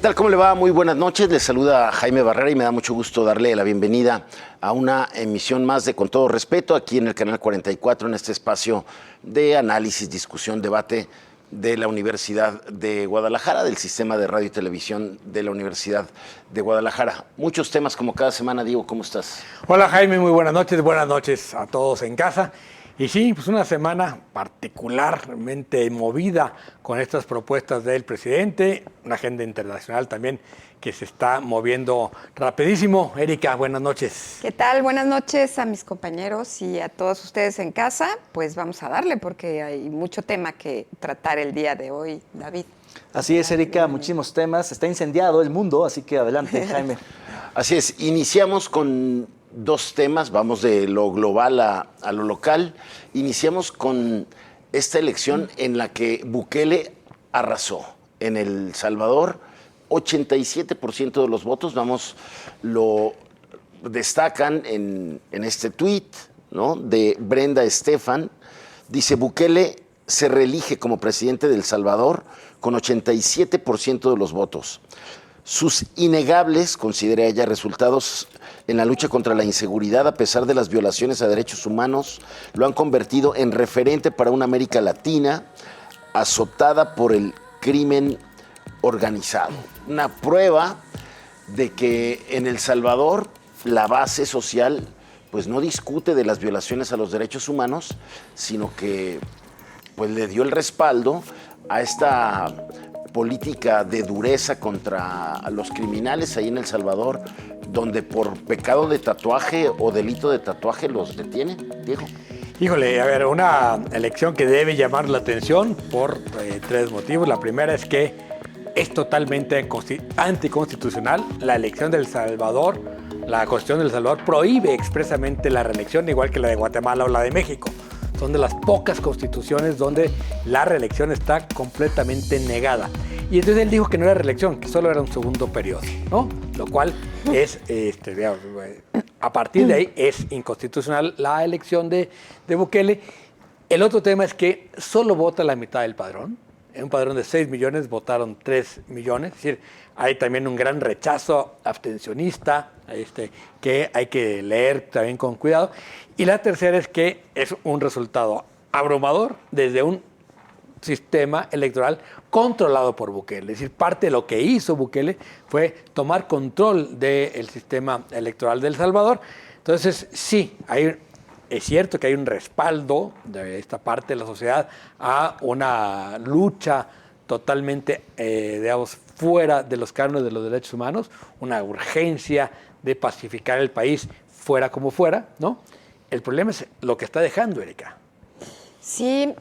tal? ¿Cómo le va? Muy buenas noches. Les saluda Jaime Barrera y me da mucho gusto darle la bienvenida a una emisión más de Con Todo Respeto aquí en el Canal 44, en este espacio de análisis, discusión, debate de la Universidad de Guadalajara, del Sistema de Radio y Televisión de la Universidad de Guadalajara. Muchos temas como cada semana. Diego, ¿cómo estás? Hola Jaime, muy buenas noches a todos en casa. Y sí, pues una semana particularmente movida con estas propuestas del presidente, una agenda internacional también que se está moviendo rapidísimo. Erika, buenas noches. ¿Qué tal? Buenas noches a mis compañeros y a todos ustedes en casa. Pues vamos a darle porque hay mucho tema que tratar el día de hoy, David. Así es, Erika, muchísimos temas. Está incendiado el mundo, así que adelante, Jaime. Así es, iniciamos con dos temas, vamos de lo global a lo local. Iniciamos con esta elección en la que Bukele arrasó en El Salvador, 87% de los votos, vamos, lo destacan en este tuit, ¿no?, de Brenda Estefan. Dice: Bukele se reelige como presidente de El Salvador con 87% de los votos. Sus innegables, considera ella, resultados en la lucha contra la inseguridad, a pesar de las violaciones a derechos humanos, lo han convertido en referente para una América Latina azotada por el crimen organizado. Una prueba de que en El Salvador la base social pues no discute de las violaciones a los derechos humanos, sino que pues le dio el respaldo a esta política de dureza contra los criminales ahí en El Salvador, donde por pecado de tatuaje o delito de tatuaje los detienen, Diego. Híjole, a ver, una elección que debe llamar la atención por tres motivos. La primera es que es totalmente anticonstitucional. La elección de El Salvador, la Constitución de El Salvador prohíbe expresamente la reelección, igual que la de Guatemala o la de México. Son de las pocas constituciones donde la reelección está completamente negada. Y entonces él dijo que no era reelección, que solo era un segundo periodo, ¿no? Lo cual es, a partir de ahí, es inconstitucional la elección de Bukele. El otro tema es que solo vota la mitad del padrón. En un padrón de 6 millones votaron 3 millones. Es decir, hay también un gran rechazo abstencionista que hay que leer también con cuidado. Y la tercera es que es un resultado abrumador desde un sistema electoral controlado por Bukele. Es decir, parte de lo que hizo Bukele fue tomar control del sistema electoral de El Salvador. Entonces, sí, es cierto que hay un respaldo de esta parte de la sociedad a una lucha totalmente, fuera de los cánones de los derechos humanos, una urgencia de pacificar el país fuera como fuera, ¿no? El problema es lo que está dejando, Erika. Sí,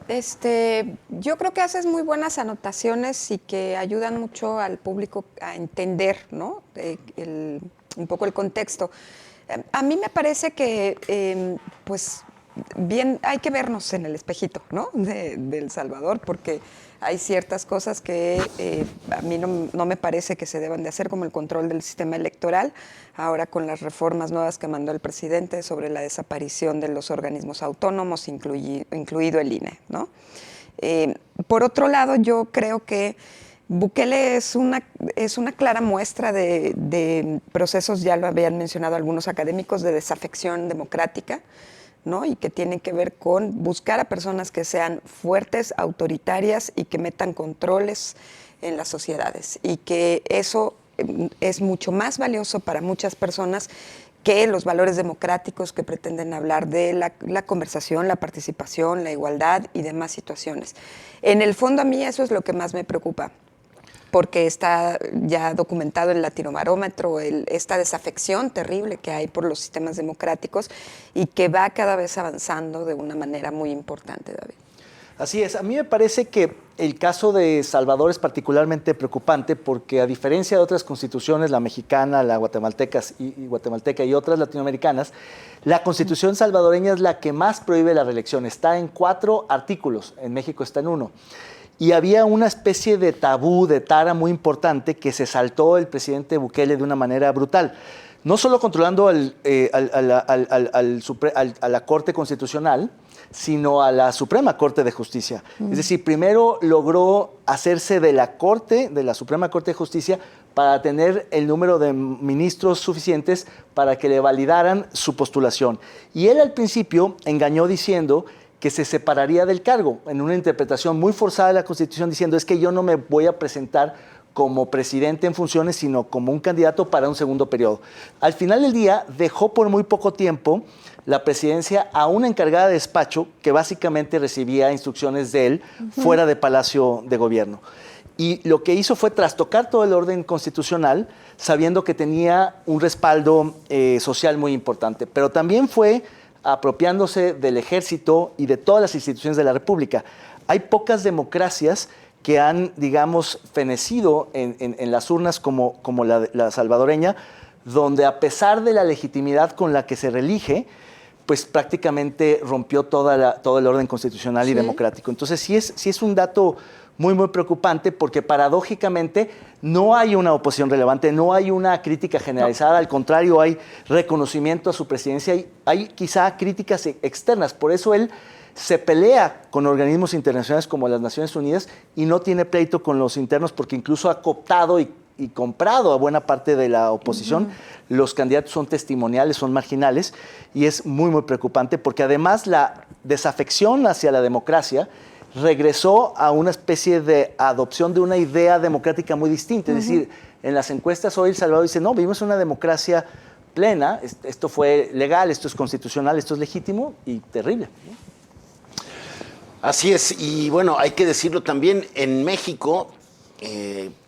yo creo que haces muy buenas anotaciones y que ayudan mucho al público a entender, ¿no?, un poco el contexto. A mí me parece que, pues, bien, hay que vernos en el espejito, ¿no?, de El Salvador, porque hay ciertas cosas que a mí no me parece que se deban de hacer, como el control del sistema electoral, ahora con las reformas nuevas que mandó el presidente sobre la desaparición de los organismos autónomos, incluido el INE, ¿no? Por otro lado, yo creo que Bukele es una clara muestra de procesos, ya lo habían mencionado algunos académicos, de desafección democrática, ¿no?, y que tienen que ver con buscar a personas que sean fuertes, autoritarias y que metan controles en las sociedades. Y que eso es mucho más valioso para muchas personas que los valores democráticos que pretenden hablar de la conversación, la participación, la igualdad y demás situaciones. En el fondo, a mí eso es lo que más me preocupa, porque está ya documentado en Latinobarómetro esta desafección terrible que hay por los sistemas democráticos y que va cada vez avanzando de una manera muy importante, David. Así es, a mí me parece que el caso de Salvador es particularmente preocupante porque, a diferencia de otras constituciones, la mexicana, la guatemalteca y otras latinoamericanas, la constitución salvadoreña es la que más prohíbe la reelección. Está en 4 artículos, en México está en 1. Y había una especie de tabú, de tara muy importante que se saltó el presidente Bukele de una manera brutal. No solo controlando a la Corte Constitucional, sino a la Suprema Corte de Justicia. Es decir, primero logró hacerse de la Corte, de la Suprema Corte de Justicia, para tener el número de ministros suficientes para que le validaran su postulación. Y él al principio engañó diciendo que se separaría del cargo, en una interpretación muy forzada de la Constitución, diciendo es que yo no me voy a presentar como presidente en funciones, sino como un candidato para un segundo periodo. Al final del día dejó por muy poco tiempo la presidencia a una encargada de despacho que básicamente recibía instrucciones de él fuera de Palacio de Gobierno. Y lo que hizo fue trastocar todo el orden constitucional, sabiendo que tenía un respaldo social muy importante. Pero también fue apropiándose del ejército y de todas las instituciones de la República. Hay pocas democracias que han, digamos, fenecido en las urnas como la salvadoreña, donde a pesar de la legitimidad con la que se reelige, pues prácticamente rompió todo el orden constitucional y democrático. Entonces sí es un dato muy, muy preocupante porque paradójicamente no hay una oposición relevante, no hay una crítica generalizada, al contrario, hay reconocimiento a su presidencia y hay quizá críticas externas. Por eso él se pelea con organismos internacionales como las Naciones Unidas y no tiene pleito con los internos porque incluso ha cooptado y comprado a buena parte de la oposición. Los candidatos son testimoniales, son marginales y es muy, muy preocupante porque además la desafección hacia la democracia regresó a una especie de adopción de una idea democrática muy distinta. Es decir, en las encuestas hoy El Salvador dice, no, vivimos una democracia plena, esto fue legal, esto es constitucional, esto es legítimo y terrible, ¿no? Así es, y bueno, hay que decirlo también, en México,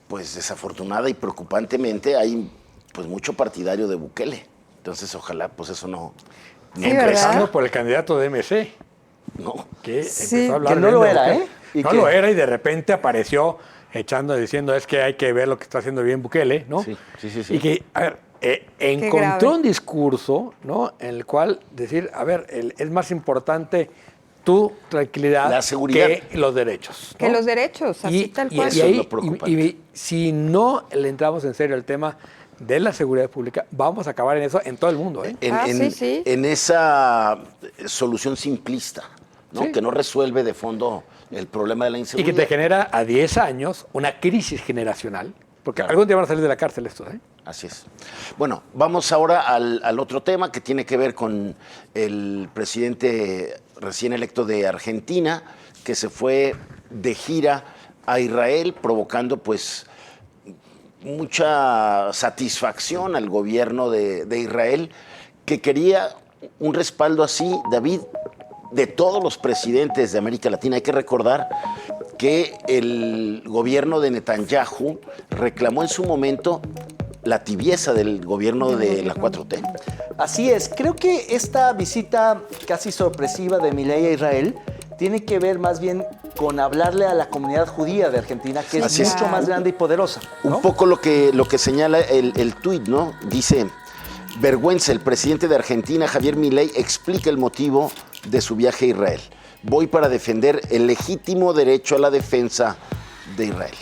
pues desafortunada y preocupantemente hay pues mucho partidario de Bukele. Entonces ojalá pues eso no ¿verdad? Empezando por el candidato de MC, no. que Sí. empezó a hablar Que no bien lo de era, Bukele. ¿eh? Y No que- lo era y de repente apareció diciendo es que hay que ver lo que está haciendo bien Bukele, ¿no? Sí. Y que, a ver, grave. encontró un discurso, ¿no? En el cual decir, a ver, es más importante tu tranquilidad La seguridad. que los derechos. Que ¿no? los derechos, así tal cual. eso es lo preocupante. y si no le entramos en serio al tema de la seguridad pública, vamos a acabar en eso en todo el mundo, ¿eh? Sí. En esa solución simplista, ¿no? Sí. Que no resuelve de fondo el problema de la Y inseguridad. que te genera a 10 años una crisis generacional, porque Claro. algún día van a salir de la cárcel estos, ¿eh? Así es. Bueno, vamos ahora al otro tema que tiene que ver con el presidente recién electo de Argentina, que se fue de gira a Israel, provocando pues mucha satisfacción al gobierno de Israel, que quería un respaldo así, David, de todos los presidentes de América Latina. Hay que recordar que el gobierno de Netanyahu reclamó en su momento la tibieza del gobierno de la 4T. Así es, creo que esta visita casi sorpresiva de Milei a Israel tiene que ver más bien con hablarle a la comunidad judía de Argentina, que es Así es. mucho más grande y poderosa, ¿no? Un poco lo que señala el tuit, ¿no? Dice, vergüenza, el presidente de Argentina, Javier Milei, explica el motivo de su viaje a Israel. Voy para defender el legítimo derecho a la defensa de Israel.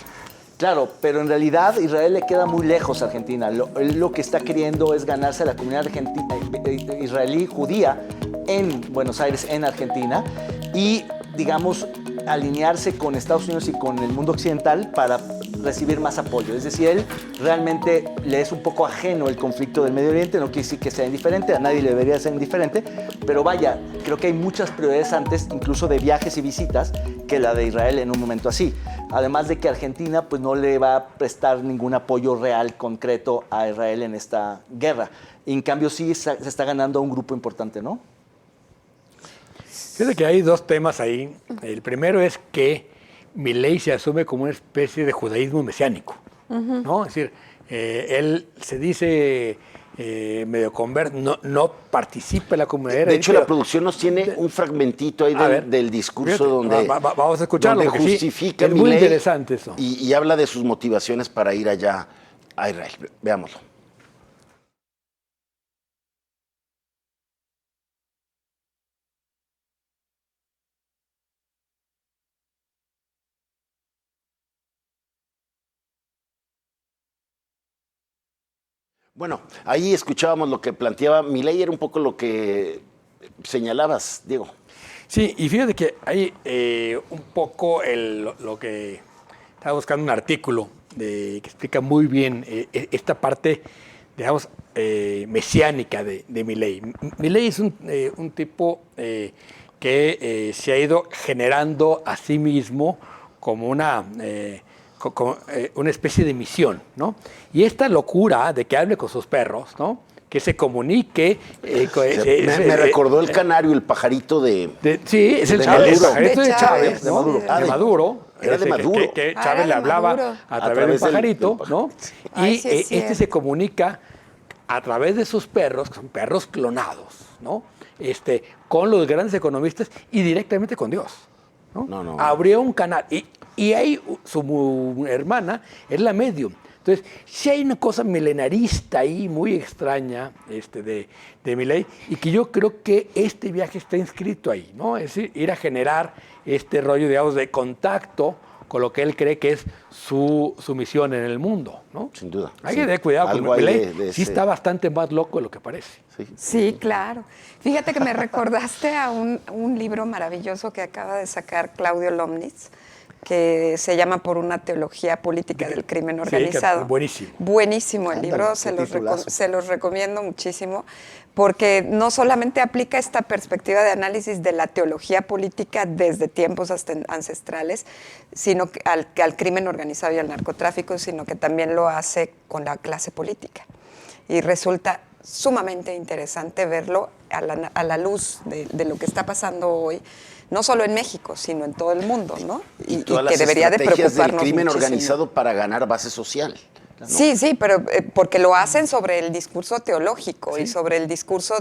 Claro, pero en realidad Israel le queda muy lejos a Argentina. Él lo que está queriendo es ganarse a la comunidad israelí judía en Buenos Aires, en Argentina, y, digamos, alinearse con Estados Unidos y con el mundo occidental para recibir más apoyo. Es decir, él realmente le es un poco ajeno el conflicto del Medio Oriente, no quiere decir que sea indiferente, a nadie le debería ser indiferente, pero vaya, creo que hay muchas prioridades antes, incluso de viajes y visitas, que la de Israel en un momento así. Además de que Argentina pues, no le va a prestar ningún apoyo real, concreto a Israel en esta guerra. En cambio, sí se está ganando a un grupo importante, ¿no? Fíjate que hay dos temas ahí. El primero es que Milei se asume como una especie de judaísmo mesiánico, ¿no? Es decir, él se dice medio converso, no participa en la comunidad. De hecho, la producción nos tiene un fragmentito ahí del discurso fíjate, donde, vamos a escucharlo, donde porque sí, justifica es muy Milei interesante eso. y habla de sus motivaciones para ir allá a Israel. Veámoslo. Bueno, ahí escuchábamos lo que planteaba Milei, era un poco lo que señalabas, Diego. Sí, y fíjate que hay un poco lo que estaba buscando un artículo que explica muy bien esta parte, digamos, mesiánica de Milei. Milei es un tipo que se ha ido generando a sí mismo como una especie de misión, ¿no? Y esta locura de que hable con sus perros, ¿no? Que se comunique. Me recordó el canario, el pajarito sí, es el Maduro. pajarito de Chávez, De ¿no? Maduro. Ah, De Maduro. Era de Maduro. Que Chávez le hablaba a través del pajarito, ¿no? Ay, Y sí es cierto. se comunica a través de sus perros, que son perros clonados, ¿no? Con los grandes economistas y directamente con Dios, ¿no? No. Abrió un canal y ahí su hermana es la medium. Entonces, sí hay una cosa milenarista ahí muy extraña de Milei y que yo creo que este viaje está inscrito ahí, ¿no? Es decir, ir a generar este rollo, digamos, de contacto con lo que él cree que es su misión en el mundo, ¿no? Sin duda. Hay Sí. que tener cuidado Algo con hay Milei. de Sí ese- está bastante más loco de lo que parece. Sí, claro. Fíjate que me recordaste a un libro maravilloso que acaba de sacar Claudio Lomnitz, que se llama Por una teología política del crimen Sí, organizado. buenísimo. Buenísimo el Ándale, libro, qué titulazo. se los recomiendo muchísimo, porque no solamente aplica esta perspectiva de análisis de la teología política desde tiempos ancestrales, sino que al crimen organizado y al narcotráfico, sino que también lo hace con la clase política. Y resulta sumamente interesante verlo a la luz de lo que está pasando hoy, no solo en México, sino en todo el mundo, ¿no? Y todas las que debería de estrategias del preocuparnos crimen muchísimo. organizado para ganar base social. ¿no? Sí, pero porque lo hacen sobre el discurso teológico y sobre el discurso,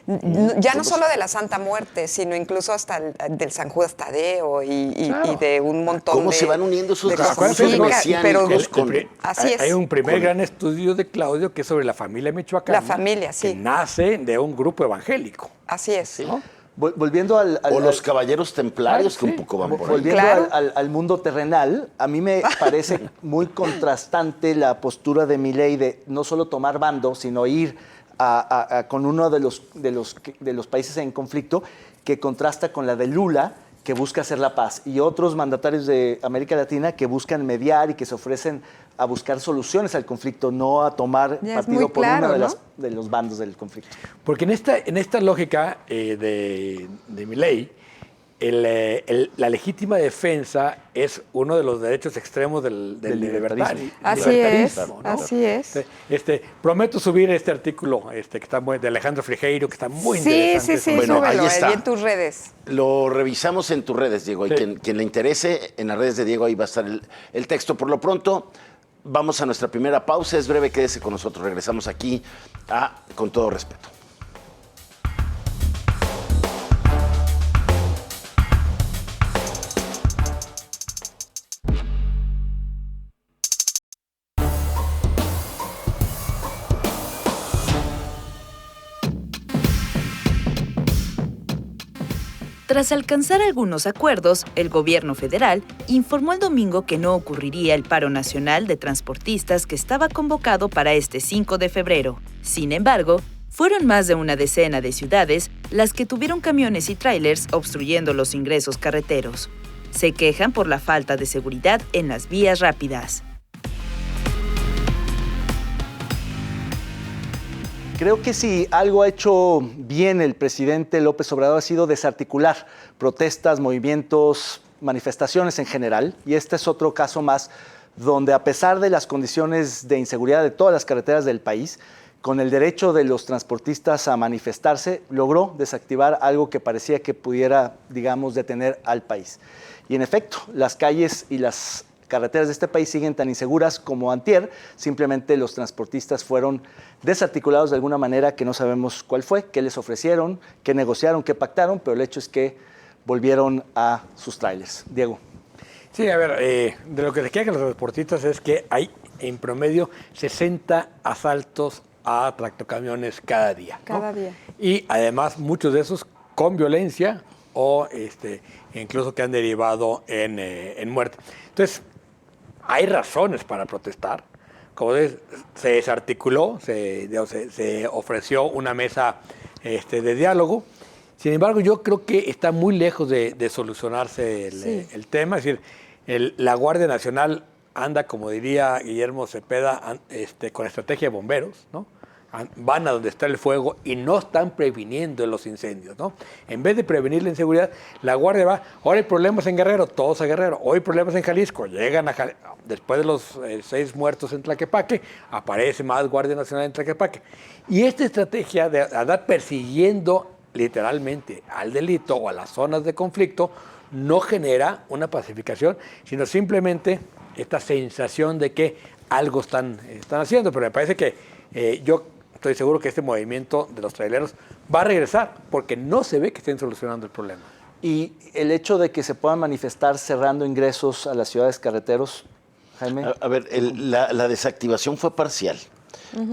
ya no solo de la Santa Muerte, sino incluso hasta del San Judas Tadeo y de un montón ¿Cómo de... se van uniendo esos de discursos cosas. Sí, mesiánicos pero con- así es. Hay un primer gran estudio de Claudio que es sobre la familia michoacana. La familia, sí. Que nace de un grupo evangélico. Así es. ¿no? Volviendo O los caballeros templarios que un sí. poco van por ahí. Volviendo Claro. al mundo terrenal, a mí me parece muy contrastante la postura de Milei de no solo tomar bando, sino ir con uno de los países en conflicto, que contrasta con la de Lula, que busca hacer la paz, y otros mandatarios de América Latina que buscan mediar y que se ofrecen a buscar soluciones al conflicto, no a tomar Ya es partido muy por claro, uno ¿no? de los bandos del conflicto. Porque en esta lógica de Milei, la legítima defensa es uno de los derechos extremos del libertarismo. Así es, así es. Prometo subir este artículo que está de Alejandro Frigeiro, que está muy Sí, interesante. sí, sí, Bueno, súbelo ahí está. ahí en tus redes. Lo revisamos en tus redes, Diego. Y Sí. quien le interese, en las redes de Diego ahí va a estar el texto. Por lo pronto, vamos a nuestra primera pausa. Es breve, quédese con nosotros. Regresamos aquí a Con Todo Respeto. Tras alcanzar algunos acuerdos, el gobierno federal informó el domingo que no ocurriría el paro nacional de transportistas que estaba convocado para este 5 de febrero. Sin embargo, fueron más de una decena de ciudades las que tuvieron camiones y tráilers obstruyendo los ingresos carreteros. Se quejan por la falta de seguridad en las vías rápidas. Creo que si algo ha hecho bien el presidente López Obrador ha sido desarticular protestas, movimientos, manifestaciones en general. Y este es otro caso más donde, a pesar de las condiciones de inseguridad de todas las carreteras del país, con el derecho de los transportistas a manifestarse, logró desactivar algo que parecía que pudiera, digamos, detener al país. Y en efecto, las calles y las carreteras de este país siguen tan inseguras como antier. Simplemente los transportistas fueron desarticulados de alguna manera que no sabemos cuál fue, qué les ofrecieron, qué negociaron, qué pactaron, pero el hecho es que volvieron a sus trailers. Diego. Sí, a ver, de lo que se quejan los transportistas es que hay en promedio 60 asaltos a tractocamiones cada día. ¿no? Cada día. Y además muchos de esos con violencia o incluso que han derivado en muerte. Entonces, hay razones para protestar. Como ves, se desarticuló, se ofreció una mesa de diálogo. Sin embargo, yo creo que está muy lejos de solucionarse Sí. el tema. Es decir, la Guardia Nacional anda, como diría Guillermo Cepeda, con estrategia de bomberos, ¿no? Van a donde está el fuego y no están previniendo los incendios, ¿no? En vez de prevenir la inseguridad, la Guardia va, ahora hay problemas en Guerrero, todos a Guerrero, hoy hay problemas en Jalisco, llegan a Jalisco, después de los 6 muertos en Tlaquepaque, aparece más Guardia Nacional en Tlaquepaque. Y esta estrategia de andar persiguiendo literalmente al delito o a las zonas de conflicto no genera una pacificación, sino simplemente esta sensación de que algo están haciendo. Pero me parece que yo estoy seguro que este movimiento de los traileros va a regresar porque no se ve que estén solucionando el problema. Y el hecho de que se puedan manifestar cerrando ingresos a las ciudades carreteros, Jaime. A ver, la desactivación fue parcial.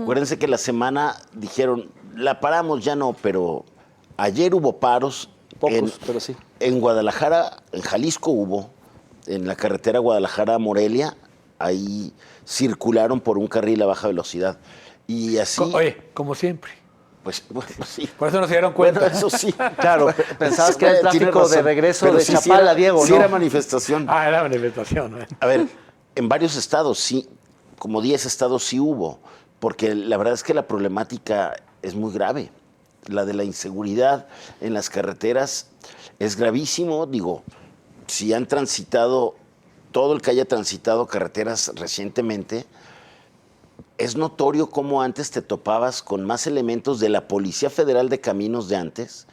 Acuérdense que la semana dijeron, la paramos, ya no, pero ayer hubo paros. Pocos, pero sí. En Guadalajara, en Jalisco hubo, en la carretera Guadalajara-Morelia, ahí circularon por un carril a baja velocidad. Y así... Oye, como siempre. Pues sí. Por eso no se dieron cuenta. Bueno, eso sí. Claro, pensabas que era el Tiene tráfico razón, de regreso pero de sí, Chapala, Diego, sí ¿no? era manifestación. Era manifestación. A ver, en varios estados sí, como 10 estados sí hubo, porque la verdad es que la problemática es muy grave. La de la inseguridad en las carreteras es gravísimo. Digo, si han transitado, todo el que haya transitado carreteras recientemente, es notorio cómo antes te topabas con más elementos de la Policía Federal de Caminos de antes,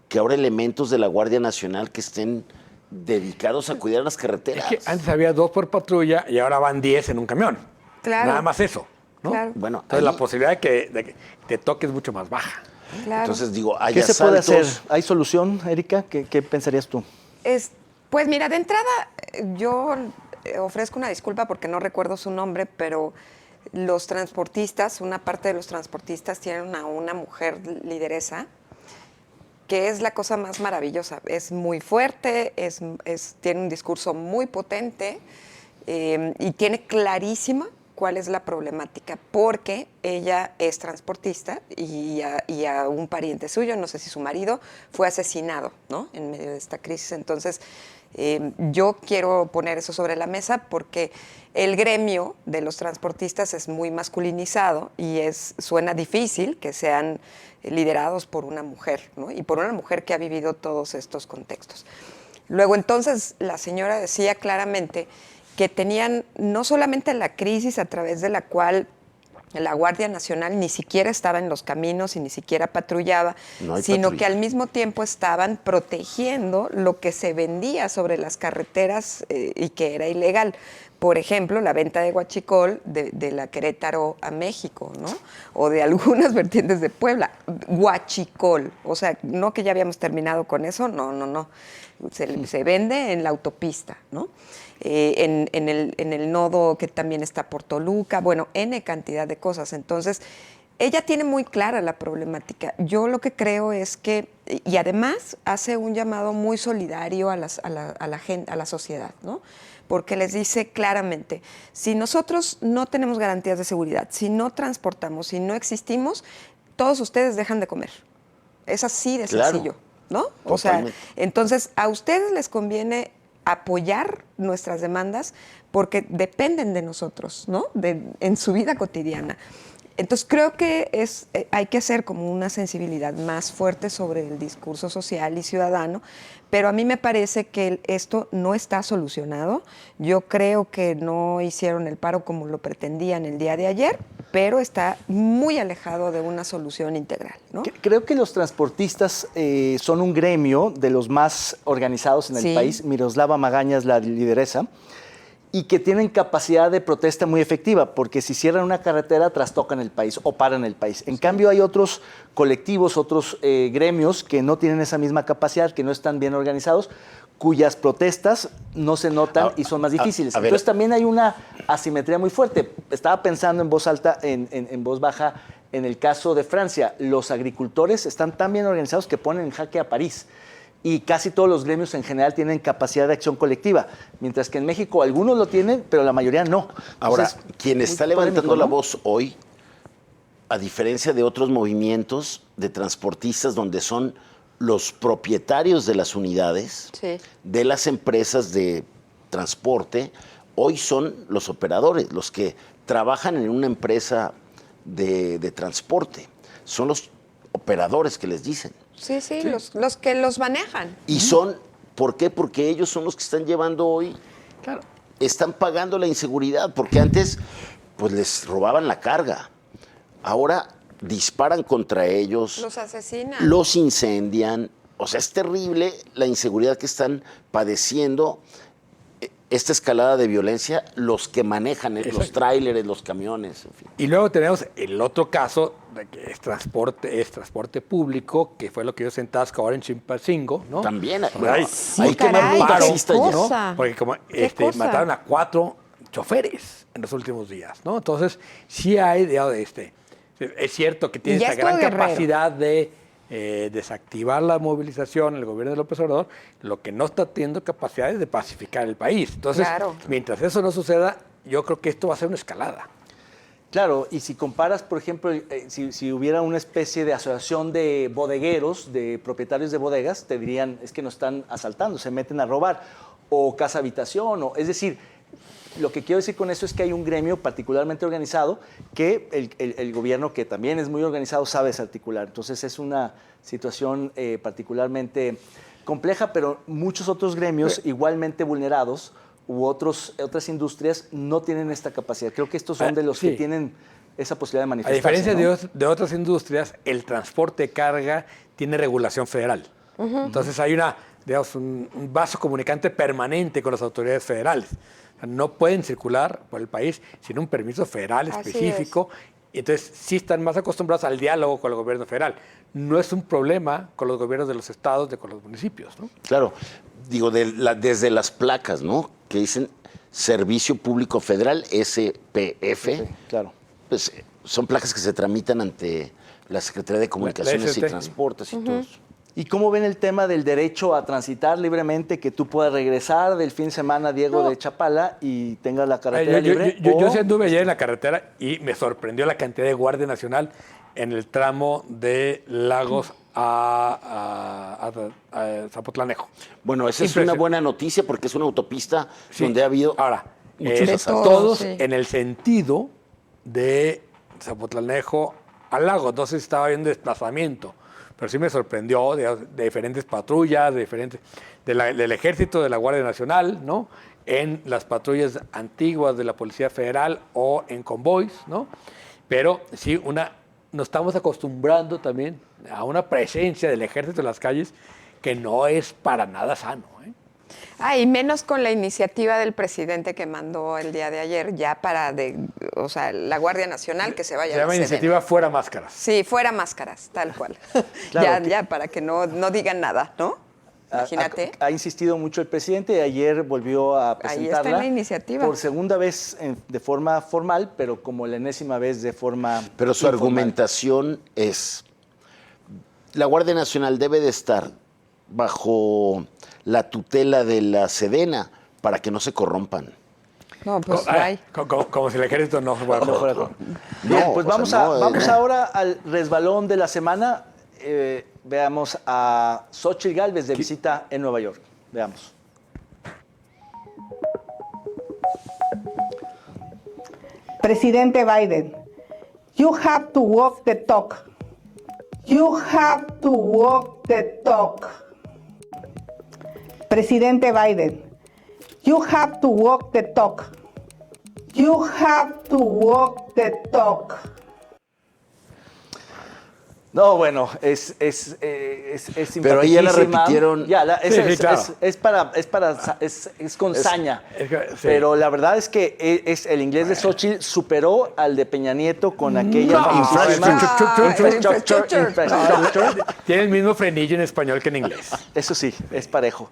que ahora elementos de la Guardia Nacional que estén dedicados a cuidar las carreteras. Es que antes había 2 por patrulla y ahora van 10 en un camión. Claro. Nada más eso, ¿no? Claro. Bueno, Entonces ahí- la posibilidad de que te toque es mucho más baja. Claro. Entonces digo, hay ¿Qué se puede asaltos. hacer? ¿Hay solución, Erika? ¿Qué pensarías tú? Pues mira, de entrada yo ofrezco una disculpa porque no recuerdo su nombre, pero los transportistas, una parte de los transportistas tienen a una mujer lideresa que es la cosa más maravillosa. Es muy fuerte, tiene un discurso muy potente y tiene clarísima cuál es la problemática, porque ella es transportista y a un pariente suyo, no sé si su marido, fue asesinado, ¿no?, en medio de esta crisis. Entonces, yo quiero poner eso sobre la mesa porque el gremio de los transportistas es muy masculinizado y suena difícil que sean liderados por una mujer, ¿no?, y por una mujer que ha vivido todos estos contextos. Luego, entonces, la señora decía claramente que tenían no solamente la crisis a través de la cual la Guardia Nacional ni siquiera estaba en los caminos y ni siquiera patrullaba, No hay sino patrulla. que al mismo tiempo estaban protegiendo lo que se vendía sobre las carreteras y que era ilegal. Por ejemplo, la venta de huachicol de la Querétaro a México, ¿no? O de algunas vertientes de Puebla. Huachicol. O sea, no que ya habíamos terminado con eso, no. Se vende en la autopista, ¿no? En el nodo que también está por Toluca, bueno, N cantidad de cosas. Entonces, ella tiene muy clara la problemática. Yo lo que creo es que, y además hace un llamado muy solidario a la gente, a la sociedad, ¿no? Porque les dice claramente, si nosotros no tenemos garantías de seguridad, si no transportamos, si no existimos, todos ustedes dejan de comer. Es así de Claro. sencillo, ¿no? O sea, Totalmente. entonces a ustedes les conviene apoyar nuestras demandas porque dependen de nosotros, ¿no? En su vida cotidiana. Entonces creo que hay que hacer como una sensibilidad más fuerte sobre el discurso social y ciudadano, pero a mí me parece que esto no está solucionado. Yo creo que no hicieron el paro como lo pretendían el día de ayer, pero está muy alejado de una solución integral, ¿no? Creo que los transportistas son un gremio de los más organizados en el Sí. país. Miroslava Magaña es la lideresa. Y que tienen capacidad de protesta muy efectiva, porque si cierran una carretera, trastocan el país o paran el país. En cambio, hay otros colectivos, otros gremios que no tienen esa misma capacidad, que no están bien organizados, cuyas protestas no se notan y son más difíciles. a ver. Entonces, también hay una asimetría muy fuerte. Estaba pensando en voz alta, en voz baja, en el caso de Francia. Los agricultores están tan bien organizados que ponen en jaque a París. Y casi todos los gremios en general tienen capacidad de acción colectiva, mientras que en México algunos lo tienen, pero la mayoría no. Ahora, Entonces, quien muy está levantando polémico, la ¿no? voz hoy, a diferencia de otros movimientos de transportistas donde son los propietarios de las unidades, Sí. de las empresas de transporte, hoy son los operadores, los que trabajan en una empresa de transporte. Son los operadores que les dicen. Sí, los que los manejan. Y son, ¿por qué? Porque ellos son los que están llevando hoy, Claro. están pagando la inseguridad, porque antes pues les robaban la carga. Ahora disparan contra ellos, Los asesinan. los incendian. O sea, es terrible la inseguridad que están padeciendo, esta escalada de violencia, los que manejan los tráileres, los camiones, en fin. Y luego tenemos el otro caso, de que es transporte público, que fue lo que dio en Tasco ahora en Chilpancingo, ¿no? También, Bueno, ahí caray, quemaron un qué taxista ya. cosa. ¿no? Porque como ¿Qué cosa? mataron a 4 choferes en los últimos días, ¿no? Entonces, sí hay, digamos, es cierto que tiene Y ya esta estuvo gran Guerrero. capacidad de desactivar la movilización, el gobierno de López Obrador, lo que no está teniendo capacidad es de pacificar el país. Entonces, Claro. mientras eso no suceda, yo creo que esto va a ser una escalada. Claro, y si comparas, por ejemplo, si hubiera una especie de asociación de bodegueros, de propietarios de bodegas, te dirían, es que nos están asaltando, se meten a robar, o casa habitación, es decir, lo que quiero decir con eso es que hay un gremio particularmente organizado que el gobierno, que también es muy organizado, sabe desarticular. Entonces es una situación particularmente compleja, pero muchos otros gremios igualmente vulnerados u otras industrias no tienen esta capacidad. Creo que estos son de los Sí. que tienen esa posibilidad de A manifestarse. diferencia ¿no? de otras industrias, el transporte de carga tiene regulación federal. Entonces hay un vaso comunicante permanente con las autoridades federales. O sea, no pueden circular por el país sin un permiso federal Así específico. Y entonces sí están más acostumbrados al diálogo con el gobierno federal. No es un problema con los gobiernos de los estados, con los municipios, ¿no? Claro, digo, desde las placas, ¿no? Que dicen Servicio Público Federal, SPF. Sí, claro. Pues son placas que se tramitan ante la Secretaría de Comunicaciones y ST. Transportes y todo eso. ¿Y cómo ven el tema del derecho a transitar libremente, que tú puedas regresar del fin de semana, Diego, de Chapala y tengas la carretera libre? Yo sí anduve ayer en la carretera y me sorprendió la cantidad de Guardia Nacional en el tramo de Lagos a Zapotlanejo. Bueno, esa es una buena noticia porque es una autopista Sí. donde ha habido Ahora, muchos de asaltos. todo, todos sí. en el sentido de Zapotlanejo al lago. Entonces estaba viendo desplazamiento, pero sí me sorprendió de diferentes patrullas, del Ejército, de la Guardia Nacional, ¿no? En las patrullas antiguas de la Policía Federal o en convoys, ¿no? Pero sí, nos estamos acostumbrando también a una presencia del Ejército en las calles que no es para nada sano, ¿eh? Y menos con la iniciativa del presidente que mandó el día de ayer, ya la Guardia Nacional que se vaya Se llama a la iniciativa Fuera Máscaras. Sí, fuera máscaras, tal cual. Claro, ya, para que no digan nada, ¿no? Imagínate. Ha insistido mucho el presidente y ayer volvió a Ahí presentarla. está en la iniciativa. Por segunda vez de forma formal, pero como la enésima vez de forma Pero su informal. argumentación es, la Guardia Nacional debe de estar bajo la tutela de la Sedena para que no se corrompan. No, pues Como si el Ejército no fuera No fuera corrupto. Bien, No, pues o sea, vamos, no, vamos ahora al resbalón de la semana. Veamos a Xóchitl Gálvez de visita en Nueva York. Veamos. Presidente Biden, you have to walk the talk. You have to walk the talk. Presidente Biden, you have to walk the talk. You have to walk the talk. No, bueno, es Pero ahí ya la simpaticísima. repitieron. Ya, Sí, claro. es con saña. es que, sí. Pero la verdad es que el inglés de Xóchitl superó al de Peña Nieto con aquella infrastructure. Tiene el mismo frenillo en español que en inglés. Eso sí, es parejo.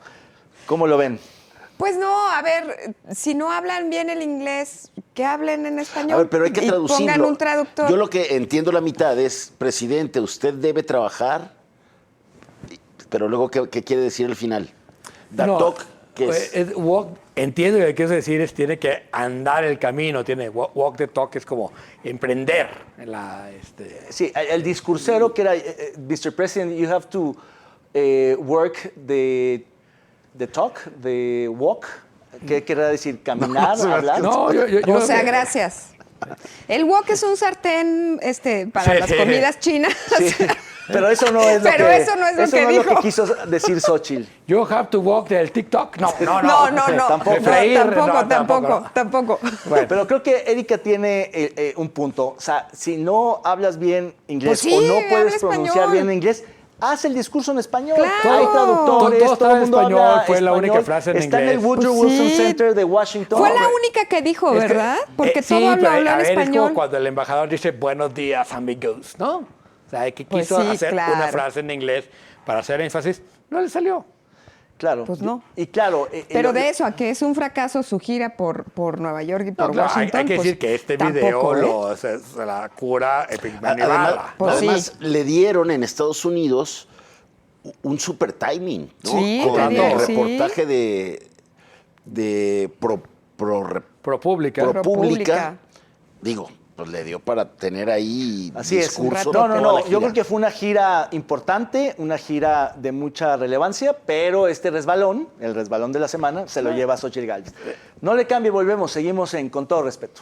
¿Cómo lo ven? Pues no, a ver, si no hablan bien el inglés, que hablen en español. A ver, pero hay que y traducirlo. pongan un traductor. Yo lo que entiendo la mitad es, presidente, usted debe trabajar, pero luego, ¿qué quiere decir el final? Datok, ¿qué es? Entiendo que lo que quieres decir es tiene que andar el camino, tiene walk the talk, es como emprender. Sí, el discursero que era, Mr. President, you have to work the talk, the walk, ¿Qué querrá decir? ¿Caminar? ¿Hablar? No, O sea, gracias. El wok es un sartén para Sí. las comidas chinas. Sí, pero eso no es lo Pero que, eso no es lo que es dijo. lo que quiso decir Xochitl. You have to walk del TikTok. No. Tampoco. Tampoco. Bueno, pero creo que Erika tiene un punto. O sea, si no hablas bien inglés Pues sí, o no habla puedes español. pronunciar bien inglés, haz el discurso en español. Claro. Hay traductores, Todo todo el mundo estaba en habla español, fue la única español. frase en Está en el inglés. Woodrow Pues Wilson sí. Center de Washington. Fue la única que dijo, Es que, ¿verdad? Porque sí, todo lo pero, habló a en ver, es español. como cuando el embajador dice buenos días, amigos, ¿no? O sea, que Pues quiso sí, hacer claro. una frase en inglés para hacer énfasis, no le salió. Claro. Pues no. Y claro. Pero de eso a que es un fracaso su gira por Nueva York y por No, claro, Washington. hay que pues, decir que este tampoco, video ¿eh? se la cura Epigmenio Además, Ibarra. Pues además sí. le dieron en Estados Unidos un super timing, ¿no? Sí, con le dieron, el sí. reportaje de ProPublica. ProPublica. Digo, pues le dio para tener ahí Así es. discurso. No, de toda la Yo gira. creo que fue una gira importante, una gira de mucha relevancia, pero este resbalón, el resbalón de la semana, se lo lleva Xochitl Gálvez. No le cambie, volvemos, seguimos en Con Todo Respeto.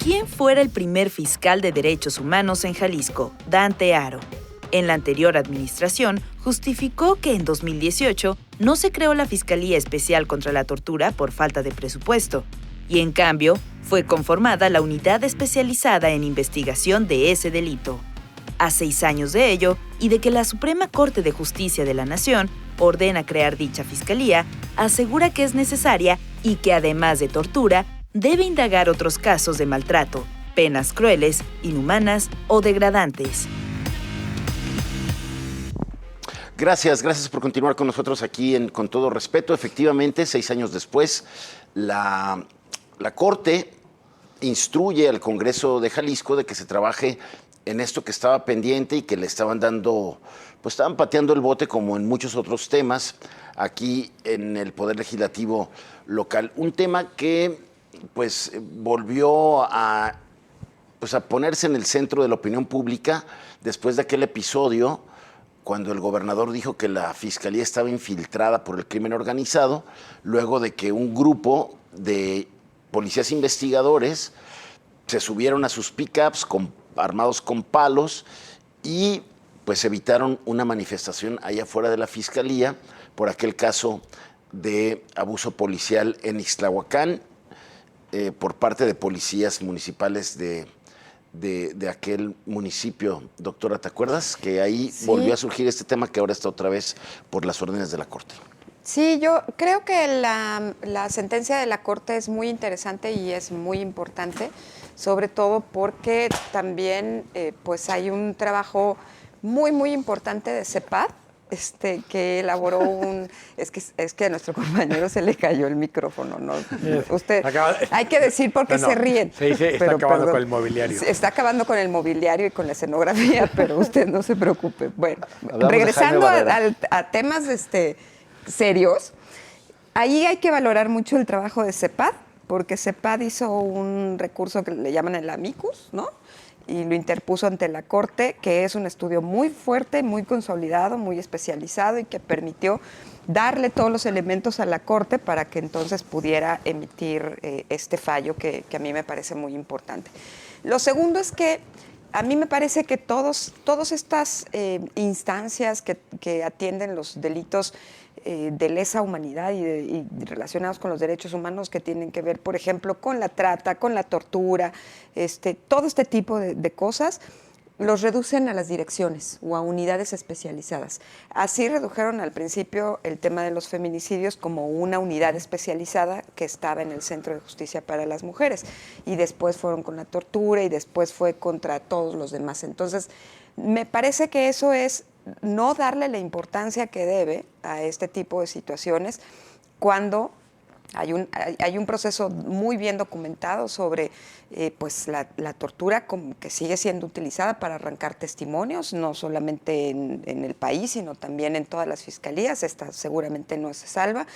¿Quién fuera el primer fiscal de derechos humanos en Jalisco? Dante Aro. En la anterior administración, justificó que en 2018 no se creó la Fiscalía Especial contra la Tortura por falta de presupuesto, y en cambio, fue conformada la Unidad Especializada en Investigación de ese delito. A 6 años de ello, y de que la Suprema Corte de Justicia de la Nación ordena crear dicha fiscalía, asegura que es necesaria y que además de tortura, debe indagar otros casos de maltrato, penas crueles, inhumanas o degradantes. Gracias por continuar con nosotros aquí en Con Todo Respeto. Efectivamente, 6 años después, la Corte instruye al Congreso de Jalisco de que se trabaje en esto que estaba pendiente y que le estaban dando, pues estaban pateando el bote como en muchos otros temas aquí en el Poder Legislativo local. Un tema que pues volvió a ponerse en el centro de la opinión pública después de aquel episodio cuando el gobernador dijo que la fiscalía estaba infiltrada por el crimen organizado, luego de que un grupo de policías investigadores se subieron a sus pickups armados con palos y pues evitaron una manifestación allá afuera de la fiscalía por aquel caso de abuso policial en Ixtlahuacán por parte de policías municipales de aquel municipio. Doctora, ¿te acuerdas? Que ahí Sí. volvió a surgir este tema que ahora está otra vez por las órdenes de la Corte. Sí, yo creo que la sentencia de la Corte es muy interesante y es muy importante, sobre todo porque también pues hay un trabajo muy importante de CEPAD, que elaboró es que a nuestro compañero se le cayó el micrófono, ¿no? Usted, hay que decir por qué se ríen. Se dice, está acabando con el mobiliario. Está acabando con el mobiliario y con la escenografía, pero usted no se preocupe. Bueno, Hablamos de regresando Jaime Barrera. a temas serios, ahí hay que valorar mucho el trabajo de CEPAD, porque CEPAD hizo un recurso que le llaman el amicus, ¿no? Y lo interpuso ante la Corte, que es un estudio muy fuerte, muy consolidado, muy especializado y que permitió darle todos los elementos a la Corte para que entonces pudiera emitir este fallo que a mí me parece muy importante. Lo segundo es que a mí me parece que todas estas instancias que atienden los delitos de lesa humanidad y relacionados con los derechos humanos que tienen que ver, por ejemplo, con la trata, con la tortura, todo este tipo de cosas, los reducen a las direcciones o a unidades especializadas. Así redujeron al principio el tema de los feminicidios como una unidad especializada que estaba en el Centro de Justicia para las Mujeres, y después fueron con la tortura y después fue contra todos los demás. Entonces, me parece que eso es no darle la importancia que debe a este tipo de situaciones cuando Hay un proceso muy bien documentado sobre pues la tortura que sigue siendo utilizada para arrancar testimonios, no solamente en el país, sino también en todas las fiscalías. Esta seguramente no se salva.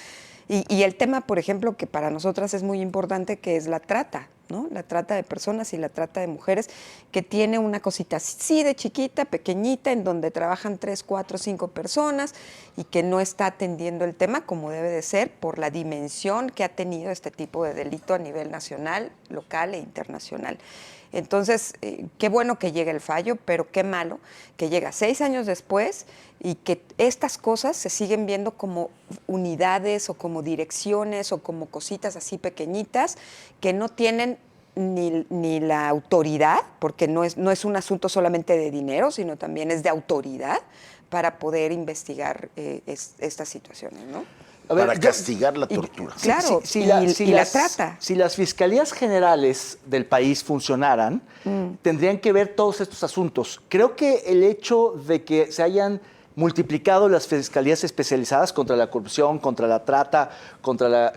Y el tema, por ejemplo, que para nosotras es muy importante, que es la trata, ¿no? La trata de personas y la trata de mujeres, que tiene una cosita así de chiquita, pequeñita, en donde trabajan 3, 4, 5 personas y que no está atendiendo el tema como debe de ser por la dimensión que ha tenido este tipo de delito a nivel nacional, local e internacional. Entonces, qué bueno que llegue el fallo, pero qué malo que llega 6 años después y que estas cosas se siguen viendo como unidades o como direcciones o como cositas así pequeñitas que no tienen ni la autoridad, porque no es un asunto solamente de dinero, sino también es de autoridad para poder investigar estas situaciones, ¿no? Para castigar la tortura. Claro, y la trata. Si las fiscalías generales del país funcionaran, tendrían que ver todos estos asuntos. Creo que el hecho de que se hayan multiplicado las fiscalías especializadas contra la corrupción, contra la trata, contra la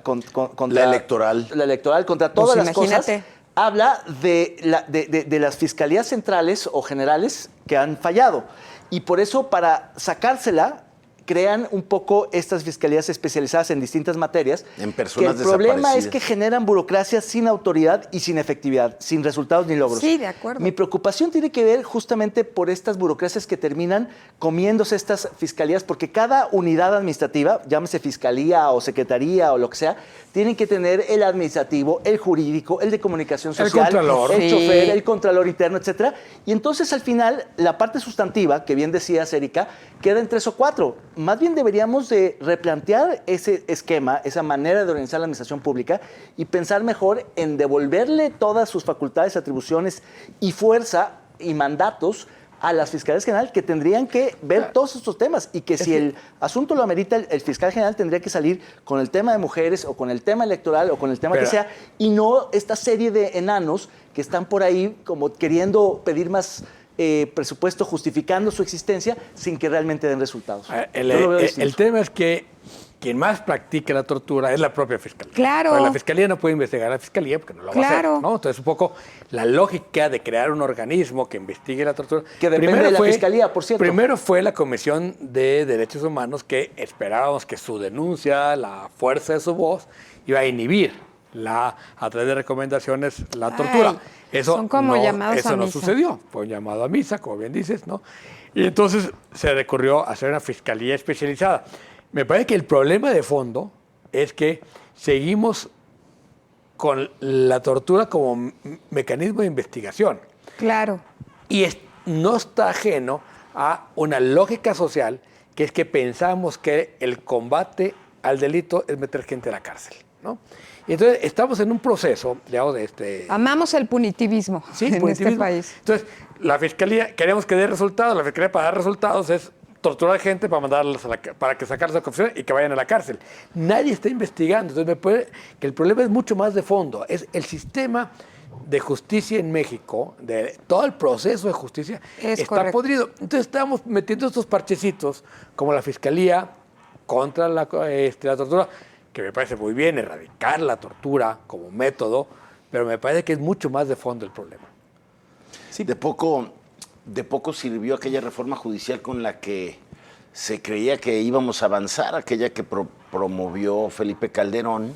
electoral, contra todas las cosas, habla de las fiscalías centrales o generales que han fallado. Y por eso, para sacársela, crean un poco estas fiscalías especializadas en distintas materias. En personas que el problema es que generan burocracia sin autoridad y sin efectividad, sin resultados ni logros. Sí, de acuerdo. Mi preocupación tiene que ver justamente por estas burocracias que terminan comiéndose estas fiscalías, porque cada unidad administrativa, llámese fiscalía o secretaría o lo que sea, tienen que tener el administrativo, el jurídico, el de comunicación social, el chofer, el contralor interno, etcétera. Y entonces, al final, la parte sustantiva, que bien decías, Erika, queda en 3 o 4. Más bien deberíamos de replantear ese esquema, esa manera de organizar la administración pública y pensar mejor en devolverle todas sus facultades, atribuciones y fuerza y mandatos a las fiscalías generales, que tendrían que ver todos estos temas, y que si el asunto lo amerita, el fiscal general tendría que salir con el tema de mujeres o con el tema electoral o con el tema que sea, y no esta serie de enanos que están por ahí como queriendo pedir más presupuesto, justificando su existencia sin que realmente den resultados. El tema es que quien más practica la tortura es la propia fiscalía. Claro. Pero la fiscalía no puede investigar a la fiscalía porque no lo va a hacer, ¿no? Entonces, un poco la lógica de crear un organismo que investigue la tortura. Que depende de la fiscalía, por cierto. Primero fue la Comisión de Derechos Humanos, que esperábamos que su denuncia, la fuerza de su voz, iba a inhibir a través de recomendaciones la tortura. Eso son como llamados a eso no misa. sucedió. Fue un llamado a misa, como bien dices, ¿no? Y entonces se recurrió a hacer una fiscalía especializada. Me parece que el problema de fondo es que seguimos con la tortura como mecanismo de investigación. Claro. Y no está ajeno a una lógica social, que es que pensamos que el combate al delito es meter gente a la cárcel, ¿no? Y entonces estamos en un proceso, digamos, Amamos el punitivismo en este país. Entonces, la fiscalía, queremos que dé resultados. La fiscalía, para dar resultados, es torturar gente para mandarlos para que sacarlos de confesión y que vayan a la cárcel. Nadie está investigando. Entonces, me parece que el problema es mucho más de fondo. Es el sistema de justicia en México, de todo el proceso de justicia, está podrido. Entonces, estamos metiendo estos parchecitos, como la fiscalía contra la tortura, que me parece muy bien, erradicar la tortura como método, pero me parece que es mucho más de fondo el problema. Sí, de poco sirvió aquella reforma judicial con la que se creía que íbamos a avanzar, aquella que promovió Felipe Calderón,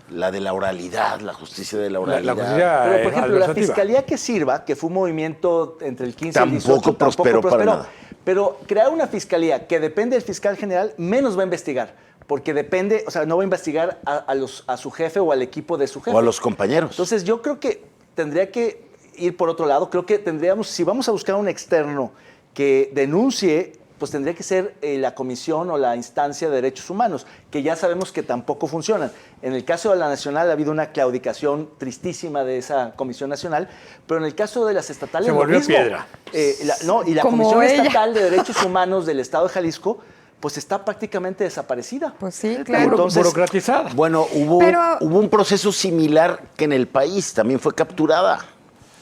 la de la oralidad, la justicia de la oralidad. Pero, por ejemplo, la fiscalía que sirva, que fue un movimiento entre el 15 y el 18, tampoco prosperó para nada. Pero crear una fiscalía que depende del fiscal general menos va a investigar. Porque depende, o sea, no va a investigar a su jefe o al equipo de su jefe. O a los compañeros. Entonces, yo creo que tendría que ir por otro lado. Creo que tendríamos, si vamos a buscar un externo que denuncie, pues tendría que ser la comisión o la instancia de derechos humanos, que ya sabemos que tampoco funcionan. En el caso de la nacional ha habido una claudicación tristísima de esa comisión nacional, pero en el caso de las estatales... Se volvió piedra. Y la Comisión Estatal de Derechos Humanos del Estado de Jalisco, pues está prácticamente desaparecida. Pues sí, claro. Entonces, burocratizada. Bueno, hubo un proceso similar que en el país también fue capturada.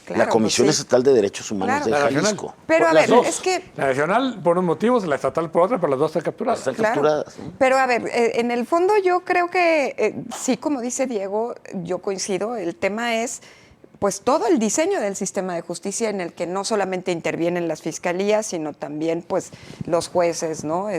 Claro, la Comisión pues sí. Estatal de Derechos Humanos Claro. de La nacional. Jalisco. Pero a Las ver, dos. es que La nacional por unos motivos, la estatal por otra, pero las dos están capturadas. Están claro. capturadas. ¿no? Pero a ver, en el fondo yo creo que sí, como dice Diego, yo coincido, el tema es pues todo el diseño del sistema de justicia en el que no solamente intervienen las fiscalías, sino también pues los jueces, ¿no?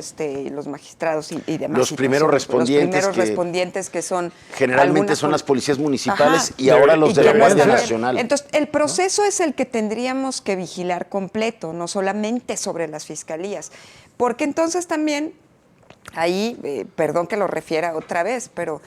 Los magistrados y demás. Los primeros respondientes Los primeros respondientes que son Generalmente algunas son las policías municipales Ajá. y ahora los Y de que la no Guardia están- Nacional. Entonces, el proceso es el que tendríamos que vigilar completo, no solamente sobre las fiscalías. Porque entonces también, ahí, perdón que lo refiera otra vez, pero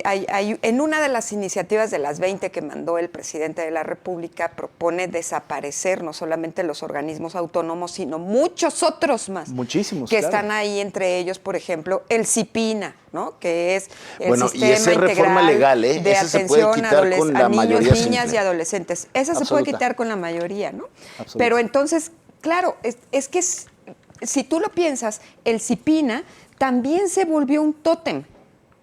hay en una de las iniciativas de las 20 que mandó el presidente de la República, propone desaparecer no solamente los organismos autónomos, sino muchos otros más. Muchísimos, que claro. están ahí, entre ellos, por ejemplo, el CIPINA, ¿no? Que es el Bueno, y sistema esa es reforma integral legal, de ese se puede atención quitar con a la niños, mayoría niñas simple. y adolescentes. Esa se puede Absoluta. quitar con la mayoría, ¿no? Absoluta. Pero entonces, claro, es que si tú lo piensas, el CIPINA también se volvió un tótem,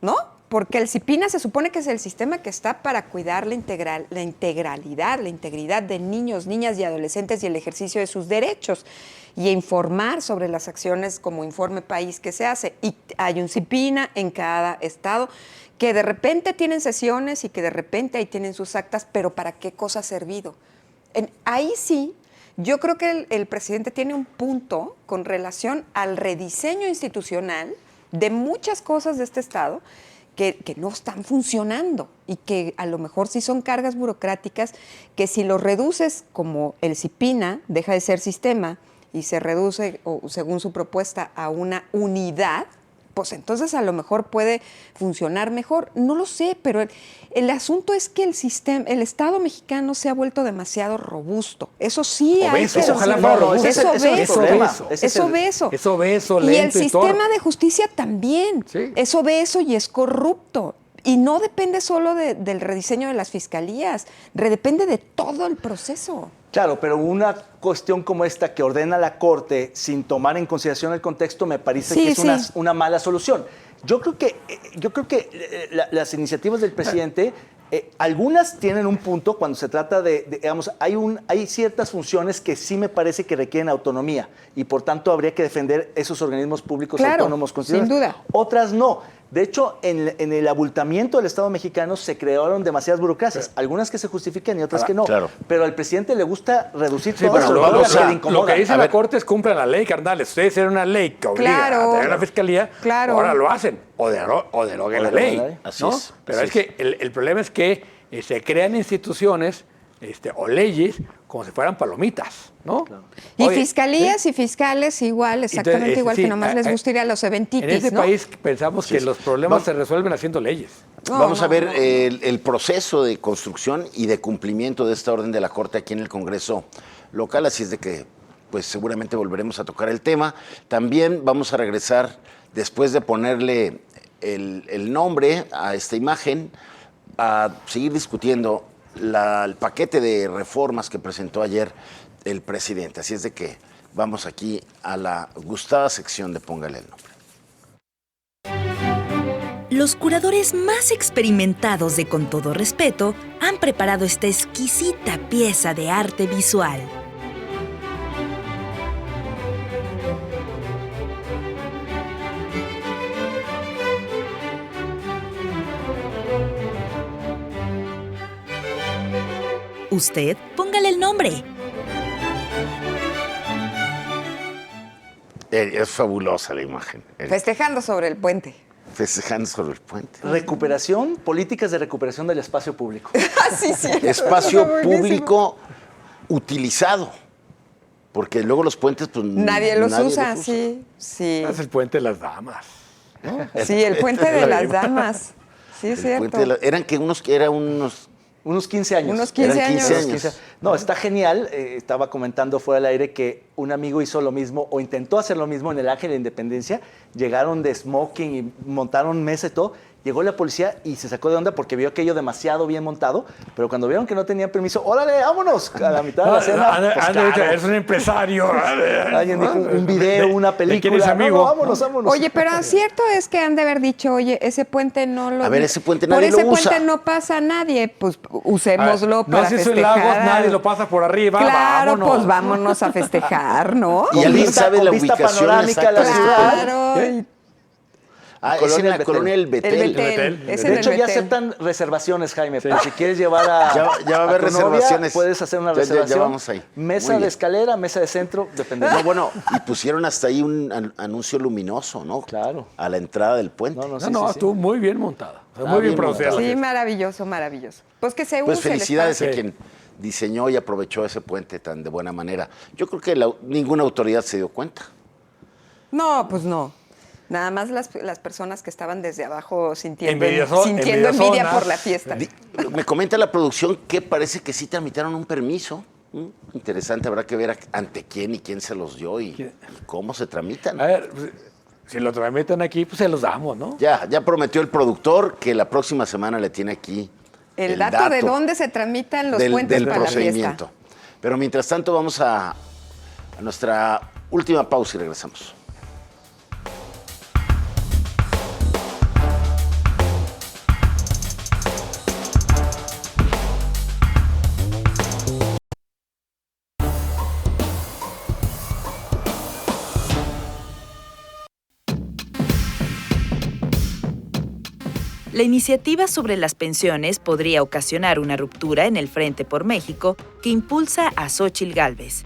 ¿no? Porque el CIPINA se supone que es el sistema que está para cuidar la integralidad, la integridad de niños, niñas y adolescentes y el ejercicio de sus derechos y informar sobre las acciones como informe país que se hace. Y hay un CIPINA en cada estado que de repente tienen sesiones y que de repente ahí tienen sus actas, pero ¿para qué cosa ha servido? Ahí sí, yo creo que el presidente tiene un punto con relación al rediseño institucional de muchas cosas de este estado que no están funcionando y que a lo mejor sí son cargas burocráticas que si los reduces como el CIPINA deja de ser sistema y se reduce, o según su propuesta, a una unidad, pues entonces a lo mejor puede funcionar mejor. No lo sé, pero el asunto es que el Estado mexicano se ha vuelto demasiado robusto. Eso sí hay Obeso, que ojalá decirlo. fuera robusto. Es Ese es el obeso. problema. Obeso. Ese Es el- obeso. Es obeso, Y el lento y sistema torpe. de justicia también Sí. es obeso y es corrupto. Y no depende solo del rediseño de las fiscalías, depende de todo el proceso. Claro, pero una cuestión como esta que ordena la Corte sin tomar en consideración el contexto me parece Sí, que es sí. una mala solución. Yo creo que las iniciativas del presidente, algunas tienen un punto cuando se trata digamos, hay ciertas funciones que sí me parece que requieren autonomía y por tanto habría que defender esos organismos públicos Claro, autónomos. sin duda. Otras no. De hecho, en el abultamiento del Estado mexicano se crearon demasiadas burocracias, algunas que se justifican y otras que no. Claro. Pero al presidente le gusta reducir Sí, todo pero eso, lo, todo lo- lo que le lo incomoda. que dice A la ver. Corte es cumplan la ley, carnales. Ustedes eran una ley que obliga Claro. a tener una fiscalía, Claro. ahora lo hacen. O deroguen la ley. Así ¿no? es, Pero así es que el problema es que se crean instituciones o leyes como si fueran palomitas, ¿no? Y Oye, fiscalías y fiscales igual, exactamente Entonces, igual sí, que nomás les gusta ir a los eventitis, En este ¿no? país pensamos que los problemas Vamos- se resuelven haciendo leyes. No, Vamos a no, ver no. el proceso de construcción y de cumplimiento de esta orden de la Corte aquí en el Congreso local, así es de que pues seguramente volveremos a tocar el tema. También vamos a regresar, después de ponerle el nombre a esta imagen, a seguir discutiendo el paquete de reformas que presentó ayer el presidente. Así es de que vamos aquí a la gustada sección de Póngale el nombre. Los curadores más experimentados de Con Todo Respeto han preparado esta exquisita pieza de arte visual. Usted póngale el nombre. Es fabulosa la imagen. Festejando sobre el puente. Festejando sobre el puente. Recuperación, políticas de recuperación del espacio público. Sí, sí. Espacio público utilizado. Porque luego los puentes, pues Nadie los usa, sí. Es el puente de las damas. Sí, el puente de las damas. Sí, es El cierto. puente de eran que unos Unos 15 años. Unos 15 Eran 15 años. años. No, está genial. Estaba comentando fuera del aire que un amigo hizo lo mismo o intentó hacer lo mismo en el Ángel de la Independencia. Llegaron de smoking y montaron mesa y todo. Llegó la policía y se sacó de onda porque vio aquello demasiado bien montado, pero cuando vieron que no tenían permiso, ¡órale, vámonos! A la mitad de la cena, pues, claro. Es un empresario. Alguien dijo un video, una película. ¿De quién es amigo? No, vámonos. Oye, pero cierto es que han de haber dicho, oye, ese puente no lo... A ver, ese puente por nadie ese lo usa. puente no pasa nadie, pues usémoslo No para se hizo festejar. en Lagos, nadie lo pasa por arriba. Claro, vámonos. pues vámonos a festejar, ¿no? Y alguien sabe con la vista ubicación panorámica a la exacta. ciudad. Claro. Es en la colonia El El Betel. Betel. Es en De el hecho, ya Betel. aceptan reservaciones, Jaime. Por si quieres llevar a Ya va a haber tu novia, reservaciones. puedes hacer una Ya reservación. vamos ahí. Mesa Muy de bien. escalera, mesa de centro, depende. No, bueno, y pusieron hasta ahí un anuncio luminoso, ¿no? Claro. A la entrada del puente. No, No, sí, no, sí, sí. estuvo muy bien montada. Muy bien bien producida. montada. Sí, maravilloso, maravilloso. Pues que se Pues use el felicidades a espacio. quien diseñó y aprovechó ese puente tan de buena manera. Yo creo que ninguna autoridad se dio cuenta. No, pues no. Nada más las personas que estaban desde abajo sintiendo envidia envidiosonas. por la fiesta. Me comenta la producción que parece que sí tramitaron un permiso. Interesante, habrá que ver ante quién y quién se los dio y cómo se tramitan. A ver, pues, si lo tramitan aquí, pues se los damos, ¿no? Ya prometió el productor que la próxima semana le tiene aquí El dato de dónde se tramitan los puentes del para la fiesta. procedimiento. Pero mientras tanto vamos a nuestra última pausa y regresamos. La iniciativa sobre las pensiones podría ocasionar una ruptura en el Frente por México que impulsa a Xóchitl Gálvez,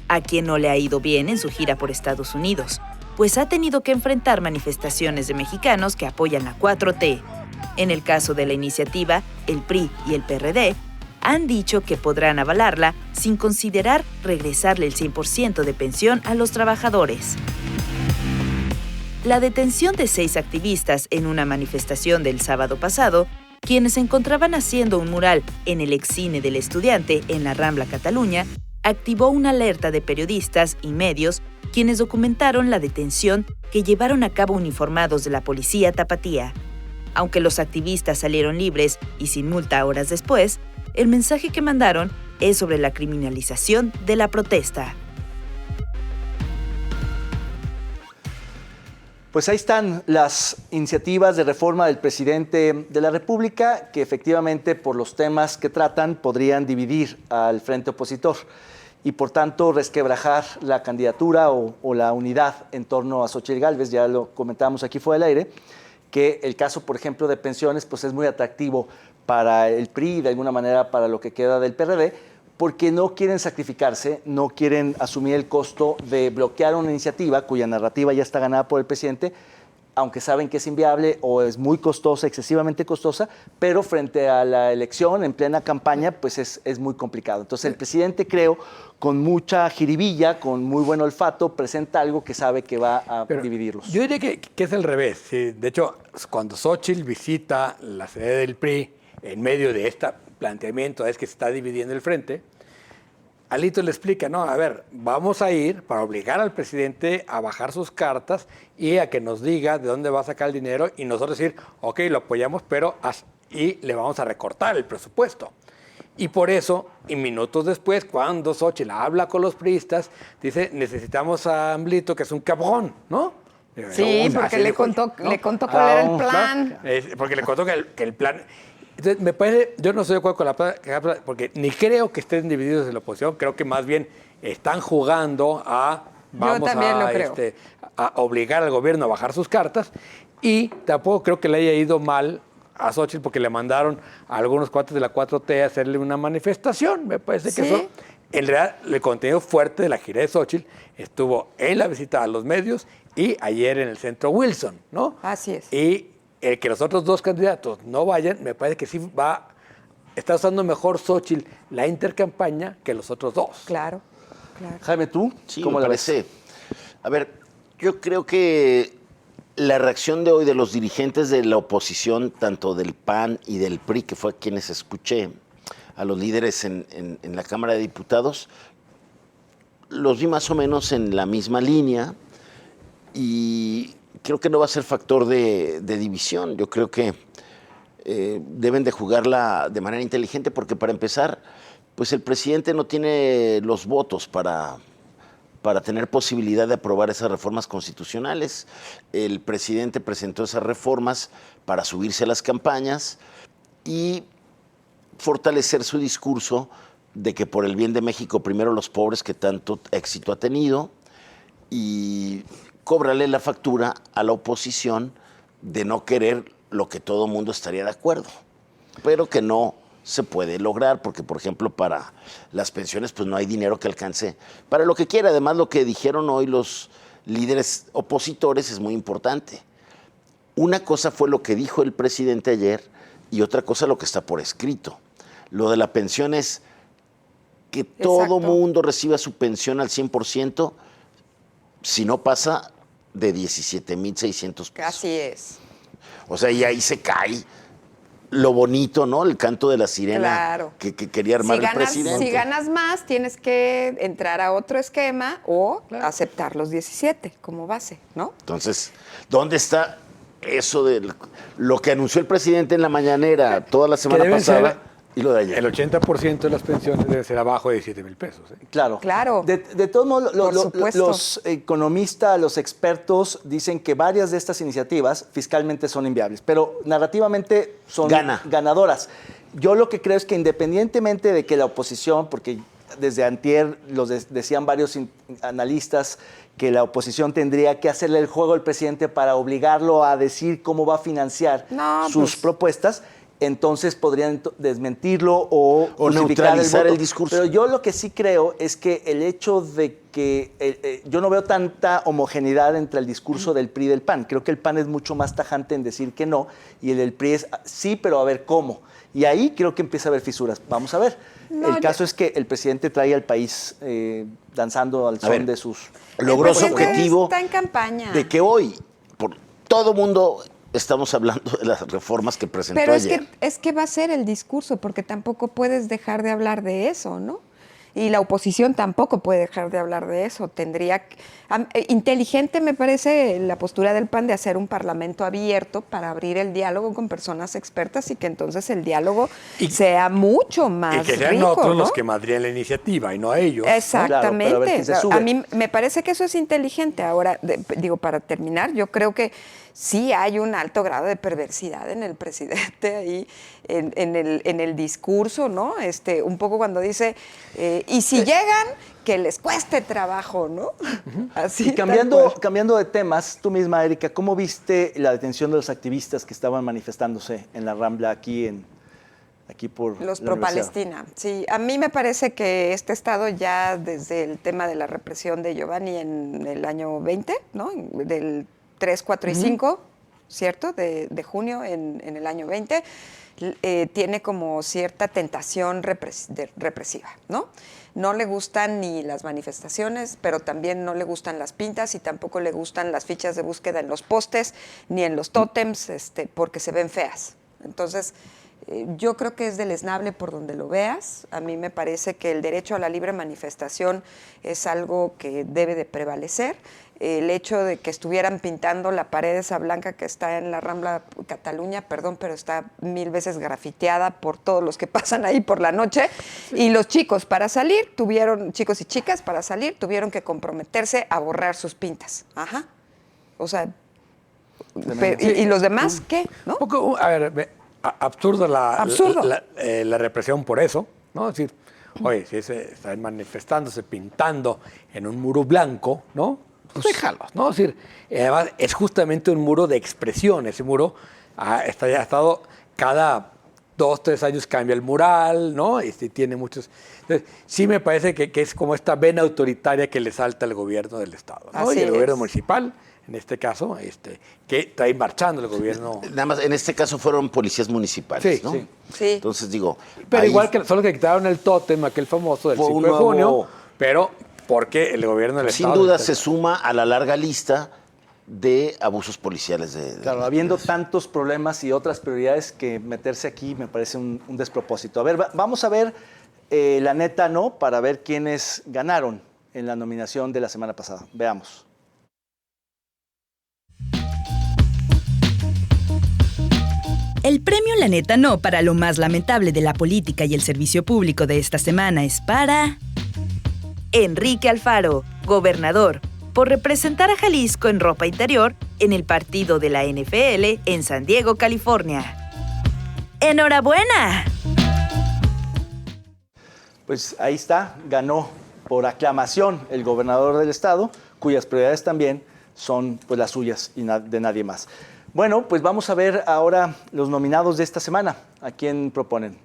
a quien no le ha ido bien en su gira por Estados Unidos, pues ha tenido que enfrentar manifestaciones de mexicanos que apoyan la 4T. En el caso de la iniciativa, el PRI y el PRD han dicho que podrán avalarla sin considerar regresarle el 100% de pensión a los trabajadores. La detención de 6 activistas en una manifestación del sábado pasado, quienes se encontraban haciendo un mural en el excine del Estudiante en la Rambla Cataluña, activó una alerta de periodistas y medios quienes documentaron la detención que llevaron a cabo uniformados de la policía tapatía. Aunque los activistas salieron libres y sin multa horas después, el mensaje que mandaron es sobre la criminalización de la protesta. Pues ahí están las iniciativas de reforma del presidente de la República que efectivamente por los temas que tratan podrían dividir al frente opositor y por tanto resquebrajar la candidatura o la unidad en torno a Xóchitl Gálvez. Ya lo comentábamos aquí fuera del aire, que el caso, por ejemplo, de pensiones pues es muy atractivo para el PRI y de alguna manera para lo que queda del PRD, porque no quieren sacrificarse, no quieren asumir el costo de bloquear una iniciativa cuya narrativa ya está ganada por el presidente, aunque saben que es inviable o es muy costosa, excesivamente costosa, pero frente a la elección, en plena campaña, pues es muy complicado. Entonces el presidente, creo, con mucha jiribilla, con muy buen olfato, presenta algo que sabe que va a dividirlos. Yo diría que es al revés. Sí. De hecho, cuando Xóchitl visita la sede del PRI, en medio de este planteamiento es que se está dividiendo el frente, Alito le explica, no, a ver, vamos a ir para obligar al presidente a bajar sus cartas y a que nos diga de dónde va a sacar el dinero y nosotros decir, ok, lo apoyamos, pero y le vamos a recortar el presupuesto. Y por eso, y minutos después, cuando Xóchitl habla con los priistas, dice, necesitamos a Amlito, que es un cabrón, ¿no? Sí, porque le contó cuál era el plan. Porque le contó que el plan... Entonces, me parece, yo no estoy de acuerdo con la palabra, porque ni creo que estén divididos en la oposición, creo que más bien están jugando a, a obligar al gobierno a bajar sus cartas, y tampoco creo que le haya ido mal a Xóchitl porque le mandaron a algunos cuates de la 4T a hacerle una manifestación. Me parece que eso, en realidad, el contenido fuerte de la gira de Xóchitl estuvo en la visita a los medios y ayer en el centro Wilson, ¿no? Así es. Y el que los otros dos candidatos no vayan, me parece que sí está usando mejor Xóchitl la intercampaña que los otros dos. Claro, claro. Jaime, ¿tú? Sí, ¿cómo me la parece. ves? A ver, yo creo que la reacción de hoy de los dirigentes de la oposición, tanto del PAN y del PRI, que fue a quienes escuché, a los líderes en la Cámara de Diputados, los vi más o menos en la misma línea y creo que no va a ser factor de división. Yo creo que deben de jugarla de manera inteligente porque para empezar, pues el presidente no tiene los votos para tener posibilidad de aprobar esas reformas constitucionales. El presidente presentó esas reformas para subirse a las campañas y fortalecer su discurso de que por el bien de México primero los pobres que tanto éxito ha tenido y cóbrale la factura a la oposición de no querer lo que todo mundo estaría de acuerdo, pero que no se puede lograr porque, por ejemplo, para las pensiones pues no hay dinero que alcance para lo que quiera. Además, lo que dijeron hoy los líderes opositores es muy importante. Una cosa fue lo que dijo el presidente ayer y otra cosa lo que está por escrito. Lo de la pensión es que todo mundo reciba su pensión al 100%, si no pasa de 17,600 pesos. Así es. O sea, y ahí se cae lo bonito, ¿no? El canto de la sirena Claro. que quería armar el presidente. Si ganas más, tienes que entrar a otro esquema o aceptar los 17 como base, ¿no? Entonces, ¿dónde está eso de lo que anunció el presidente en la mañanera toda la semana deben pasada ser y lo de ayer? El 80% de las pensiones debe ser abajo de 17,000 pesos. Claro. Claro. De todos modos, Por supuesto. los economistas, los expertos dicen que varias de estas iniciativas fiscalmente son inviables, pero narrativamente son ganadoras. Yo lo que creo es que independientemente de que la oposición, porque desde antier decían varios analistas que la oposición tendría que hacerle el juego al presidente para obligarlo a decir cómo va a financiar sus propuestas, entonces podrían desmentirlo o neutralizar el discurso. Pero yo lo que sí creo es que el hecho de que yo no veo tanta homogeneidad entre el discurso del PRI y del PAN. Creo que el PAN es mucho más tajante en decir que no y el del PRI es sí, pero a ver cómo. Y ahí creo que empieza a haber fisuras. Vamos a ver. El caso es que el presidente trae al país danzando al son de sus... Logró su objetivo está en campaña. de que hoy, por todo mundo, estamos hablando de las reformas que presentó Pero ayer. es que va a ser el discurso, porque tampoco puedes dejar de hablar de eso, ¿no? Y la oposición tampoco puede dejar de hablar de eso. Inteligente me parece la postura del PAN de hacer un parlamento abierto para abrir el diálogo con personas expertas y que entonces el diálogo sea mucho más rico. Y que sean otros los que madrían la iniciativa y no ellos. Exactamente. Claro, pero a ver quién se sube. A mí me parece que eso es inteligente. Ahora, digo, para terminar, yo creo que sí hay un alto grado de perversidad en el presidente ahí, en el discurso, ¿no? Un poco cuando dice, y si llegan, que les cueste trabajo, ¿no? Así. Y cambiando de temas, tú misma, Erika, ¿cómo viste la detención de los activistas que estaban manifestándose en la Rambla aquí por los la pro-Palestina? Sí, a mí me parece que este estado ya desde el tema de la represión de Giovanni en el año 20, ¿no? Del 3, 4 y 5, ¿cierto? De junio en el año 20, tiene como cierta tentación represiva, ¿no? No le gustan ni las manifestaciones, pero también no le gustan las pintas y tampoco le gustan las fichas de búsqueda en los postes ni en los tótems, porque se ven feas. Entonces, yo creo que es deleznable por donde lo veas. A mí me parece que el derecho a la libre manifestación es algo que debe de prevalecer. El hecho de que estuvieran pintando la pared esa blanca que está en la Rambla Cataluña, perdón, pero está 1000 veces grafiteada por todos los que pasan ahí por la noche. Y los chicos chicos y chicas para salir, tuvieron que comprometerse a borrar sus pintas. Ajá. O sea, ¿y los demás qué? ¿No? Un poco, a ver, absurdo la represión por eso, ¿no? Es decir, oye, si están manifestándose, pintando en un muro blanco, ¿no? Pues déjalos, ¿no? Es decir, además es justamente un muro de expresión. Ese muro ha estado cada 2, 3 años cambia el mural, ¿no? Tiene muchos... Entonces, sí me parece que es como esta vena autoritaria que le salta al gobierno del Estado, ¿no? Así y el gobierno es. municipal, en este caso, que trae marchando el gobierno... Nada más, en este caso fueron policías municipales, Sí, ¿no? Sí. Entonces digo... Pero ahí igual que solo que quitaron el tótem, aquel famoso del fue 5 un de nuevo- junio, pero porque el gobierno del sin Estado... duda se suma a la larga lista de abusos policiales. Claro, habiendo tantos problemas y otras prioridades que meterse aquí me parece un despropósito. A ver, vamos a ver la neta no para ver quiénes ganaron en la nominación de la semana pasada. Veamos. El premio La Neta No para lo más lamentable de la política y el servicio público de esta semana es para Enrique Alfaro, gobernador, por representar a Jalisco en ropa interior en el partido de la NFL en San Diego, California. ¡Enhorabuena! Pues ahí está, ganó por aclamación el gobernador del estado, cuyas prioridades también son pues las suyas y de nadie más. Bueno, pues vamos a ver ahora los nominados de esta semana. ¿A quién proponen?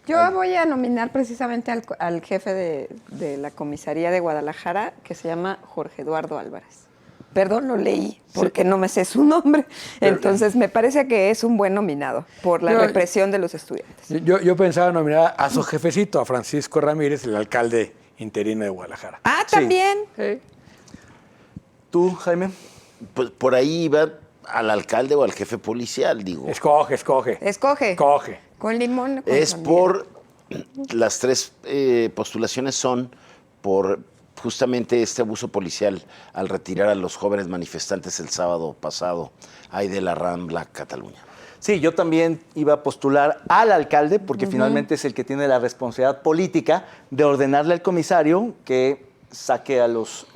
Yo voy a nominar precisamente al jefe de la comisaría de Guadalajara, que se llama Jorge Eduardo Álvarez. Perdón, lo leí porque no me sé su nombre. Entonces, me parece que es un buen nominado por la represión de los estudiantes. Yo pensaba nominar a su jefecito, a Francisco Ramírez, el alcalde interino de Guadalajara. Ah, también. Sí. ¿Tú, Jaime? Pues por ahí iba al alcalde o al jefe policial, digo. Escoge. Escoge. Con limón. Con Es sandía. por, las tres postulaciones son por justamente este abuso policial al retirar a los jóvenes manifestantes el sábado pasado ahí de la Rambla, Cataluña. Sí, yo también iba a postular al alcalde porque finalmente es el que tiene la responsabilidad política de ordenarle al comisario que saque a los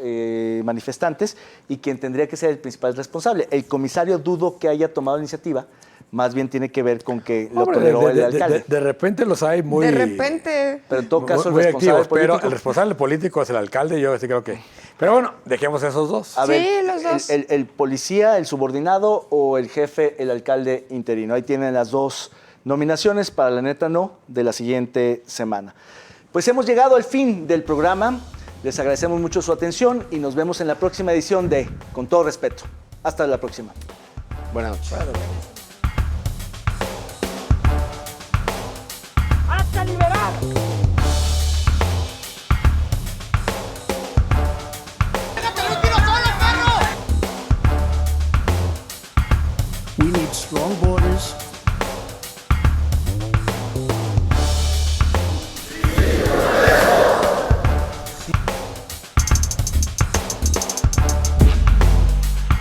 manifestantes y quien tendría que ser el principal responsable. El comisario dudo que haya tomado la iniciativa, más bien tiene que ver con que lo toleró el alcalde. De repente los hay muy... De repente. Pero en todo caso, muy el responsable activos, pero político... el responsable político es el alcalde, yo sí creo que... Pero bueno, dejemos esos dos. A ver, Sí, los dos. El policía, el subordinado o el jefe, el alcalde interino. Ahí tienen las dos nominaciones para La Neta No de la siguiente semana. Pues hemos llegado al fin del programa. Les agradecemos mucho su atención y nos vemos en la próxima edición de Con Todo Respeto. Hasta la próxima. Buenas noches.